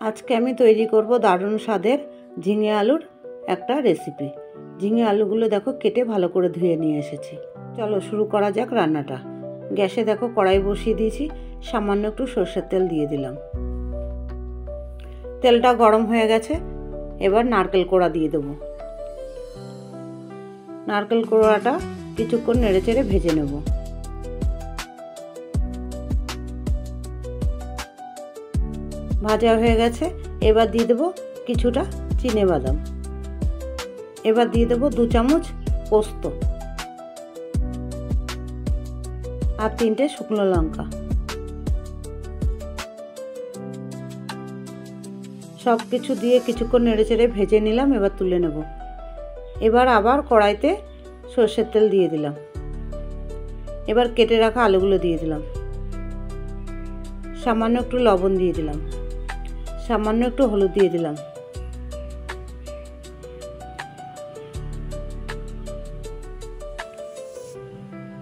আজকে আমি তৈরি করব দারুণ স্বাদের ঝিঙে আলুর একটা রেসিপি। ঝিঙে আলুগুলো দেখো কেটে ভালো করে ধুয়ে নিয়ে এসেছি। চলো শুরু করা যাক রান্নাটা। গ্যাসে দেখো কড়াই বসিয়ে দিয়েছি, সামান্য একটু সরষের তেল দিয়ে দিলাম। তেলটা গরম হয়ে গেছে, এবার নারকেল কোড়া দিয়ে দেবো। নারকেল কোড়াটা কিছুক্ষণ নেড়েচেড়ে ভেজে নেব। ভাজা হয়ে গেছে, এবার দিয়ে দেবো কিছুটা চিনেবাদাম। এবার দিয়ে দেবো 2 চামচ পোস্ত আর 3টে শুকনো লঙ্কা। সব কিছু দিয়ে কিছুক্ষণ নেড়েচেড়ে ভেজে নিলাম, এবার তুলে নেব। এবার আবার কড়াইতে সরষের তেল দিয়ে দিলাম। এবার কেটে রাখা আলুগুলো দিয়ে দিলাম। সামান্য একটু লবণ দিয়ে দিলাম, সামান্য একটু হলুদ দিয়ে দিলাম।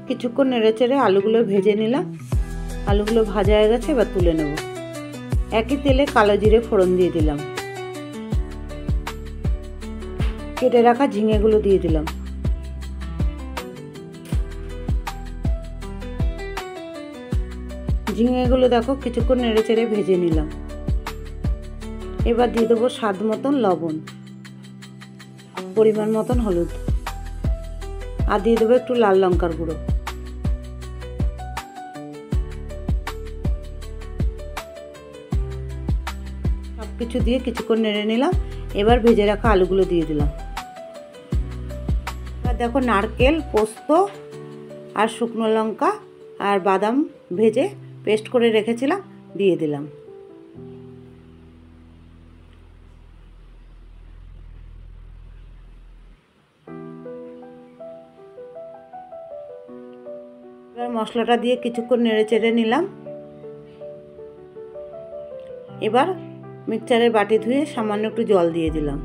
কিছুক্ষণ নেড়েচেড়ে আলুগুলো ভেজে নিলাম। আলুগুলো ভাজা হয়ে গেছে, এবার তুলে নেব। একই তেলে কালো জিরে ফোড়ন দিয়ে দিলাম। কেটে রাখা ঝিঙেগুলো দিয়ে দিলাম। ঝিঙেগুলো দেখো কিছুক্ষণ নেড়েচেড়ে ভেজে নিলাম। এবার দিয়ে দেবো স্বাদ মতন লবণ, পরিমাণ মতন হলুদ, আর দিয়ে দেবো একটু লাল লঙ্কার গুঁড়ো। সব কিছু দিয়ে কিছুক্ষণ নেড়ে নিলাম। এবার ভেজে রাখা আলুগুলো দিয়ে দিলাম। এবার দেখো নারকেল, পোস্ত আর শুকনো লঙ্কা আর বাদাম ভেজে পেস্ট করে রেখেছিলাম, দিয়ে দিলাম। এবার মশলাটা দিয়ে কিছুক্ষণ নেড়ে চেড়ে নিলাম। এবার মিক্সচারের বাটি ধুয়ে সামান্য একটু জল দিয়ে দিলাম।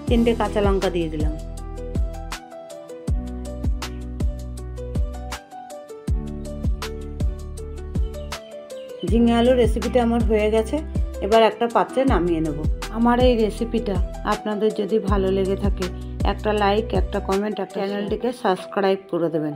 তিনটে কাঁচা লঙ্কা দিয়ে দিলাম। ঝিঙে আলুর রেসিপিটা আমার হয়ে গেছে, এবার একটা পাত্রে নামিয়ে নেব। আমার এই রেসিপিটা আপনাদের যদি ভালো লেগে থাকে একটা লাইক, একটা কমেন্ট, একটা চ্যানেলটিকে সাবস্ক্রাইব করে দেবেন।